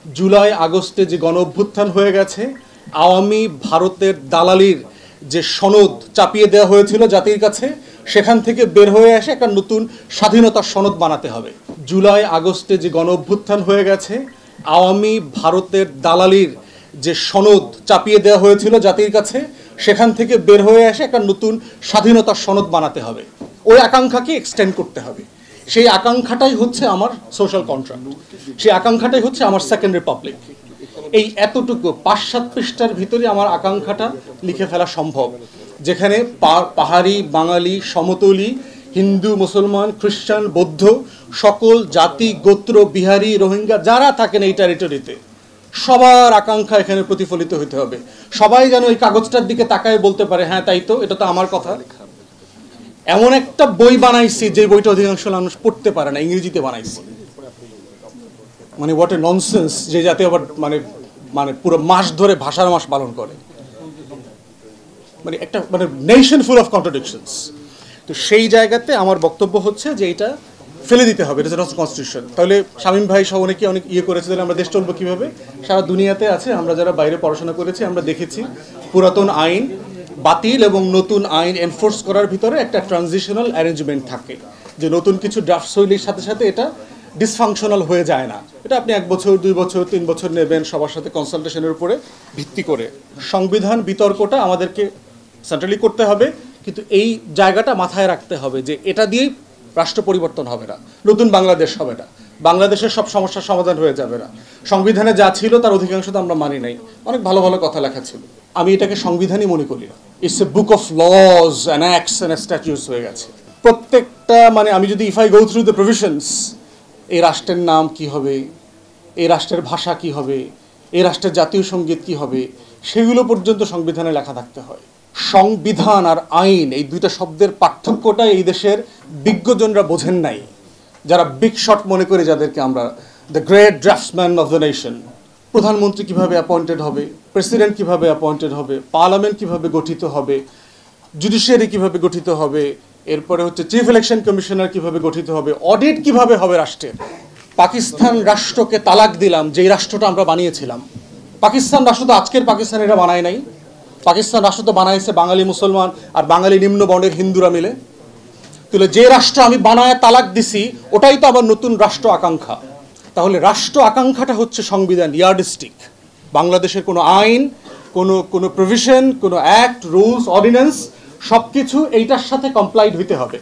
জুলাই আগস্টে যে গণঅভ্যুত্থান হয়ে গেছে, আওয়ামী ভারতের দালালির যে সনদ চাপিয়ে দেওয়া হয়েছিল জাতির কাছে, সেখান থেকে বের হয়ে এসে একটা নতুন স্বাধীনতার সনদ বানাতে হবে। জুলাই আগস্টে যে গণঅভ্যুত্থান হয়ে গেছে, আওয়ামী ভারতের দালালির যে সনদ চাপিয়ে দেওয়া হয়েছিল জাতির কাছে, সেখান থেকে বের হয়ে এসে একটা নতুন স্বাধীনতার সনদ বানাতে হবে। ওই আকাঙ্ক্ষাকে এক্সটেন্ড করতে হবে। সেই আকাঙ্ক্ষাটাই হচ্ছে আমার সোশ্যাল কন্ট্রাক্ট, সেই আকাঙ্ক্ষাটাই হচ্ছে আমার সেকেন্ড রিপাবলিক। এই এতটুকু 5-7 পৃষ্ঠার ভিতরে আমার আকাঙ্ক্ষাটা লিখে ফেলা সম্ভব, যেখানে পাহাড়ি, বাঙালি, সমতলি, হিন্দু, মুসলমান, খ্রিস্টান, বৌদ্ধ সকল জাতি, গোত্র, বিহারি, রোহিঙ্গা যারা থাকেন এই টেরিটরিতে, সবার আকাঙ্ক্ষা এখানে প্রতিফলিত হতে হবে। সবাই যেন এই কাগজটার দিকে তাকায় বলতে পারে, হ্যাঁ তাই তো, এটা তো আমার কথা। এমন একটা বই বানাইছি যে বইটা অধিকাংশ মানুষ পড়তে পারে না, ইংরেজিতে বানাইছি। মানে হোয়াট এ ননসেন্স, যে যাতে আবার মানে মানে পুরো মাস ধরে ভাষার মাস পালন করে, মানে একটা মানে নেশন ফুল অফ কন্ট্রাডিকশনস। তো সেই জায়গাতে আমার বক্তব্য হচ্ছে যে এটা ফেলে দিতে হবে, এটা হচ্ছে কনস্টিটিউশন। তাহলে শামীম ভাই সহ অনেকে অনেক করেছে, তাহলে আমরা দেশ চলবো কীভাবে? সারা দুনিয়াতে আছে, আমরা যারা বাইরে পড়াশোনা করেছি আমরা দেখেছি পুরাতন আইন বাতিল এবং নতুন আইন এনফোর্স করার ভিতরে একটা ট্রানজিশনাল অ্যারেঞ্জমেন্ট থাকে, যে নতুন কিছু ড্রাফট শৈলীর সাথে সাথে এটা ডিসফাংশনাল হয়ে যায় না। এটা আপনি 1 বছর, 2 বছর, 3 বছর নেবেন, সবার সাথে কনসালটেশনের উপরে ভিত্তি করে। সংবিধান বিতর্কটা আমাদেরকে সেন্ট্রালি করতে হবে, কিন্তু এই জায়গাটা মাথায় রাখতে হবে যে এটা দিয়েই রাষ্ট্র পরিবর্তন হবে না, নতুন বাংলাদেশ হবে না, বাংলাদেশের সব সমস্যার সমাধান হয়ে যাবে না। সংবিধানে যা ছিল তার অধিকাংশ তো আমরা মানি নাই, অনেক ভালো ভালো কথা লেখা ছিল। আমি এটাকে সংবিধানই মনে করি না, it's a book of laws and acts and statutes হয়ে গেছে প্রত্যেকটা। মানে আমি যদি if I go through the provisions, এই রাষ্ট্রের নাম কি হবে, এই রাষ্ট্রের ভাষা কি হবে, এই রাষ্ট্রের জাতীয় সঙ্গীত কি হবে, সেগুলো পর্যন্ত সংবিধানে লেখা থাকতে হয়। সংবিধান আর আইন এই দুইটা শব্দের পার্থক্যটা এই দেশের বিজ্ঞজনরা বোঝেন নাই, যারা বিগ শট মনে করে, যাদেরকে আমরা the great draughtsman of the nation. প্রধানমন্ত্রী কিভাবে অ্যাপয়েন্টেড হবে, প্রেসিডেন্ট কিভাবে অ্যাপয়েন্টেড হবে, পার্লামেন্ট কিভাবে গঠিত হবে, জুডিশিয়ারি কিভাবে গঠিত হবে, এরপরে হচ্ছে চিফ ইলেকশন কমিশনার কিভাবে গঠিত হবে, অডিট কিভাবে হবে রাষ্ট্রের। পাকিস্তান রাষ্ট্রকে তালাক দিলাম, যেই রাষ্ট্রটা আমরা বানিয়েছিলাম। পাকিস্তান রাষ্ট্র তো আজকের পাকিস্তানিরা বানায় নাই, পাকিস্তান রাষ্ট্র তো বানাইছে বাঙালি মুসলমান আর বাঙালি নিম্ন বর্ণের হিন্দুরা মিলে। তাহলে যে রাষ্ট্র আমি বানায় তালাক দিছি, ওটাই তো আবার নতুন রাষ্ট্র আকাঙ্ক্ষা। তাহলে রাষ্ট্র আকাঙ্ক্ষাটা হচ্ছে সংবিধান, ইয়ার্ডস্টিক। বাংলাদেশের কোনো আইন, কোনো প্রভিশন, কোনো অ্যাক্ট, রুলস, অর্ডিন্যান্স সব কিছু এইটার সাথে কমপ্লাইড হইতে হবে।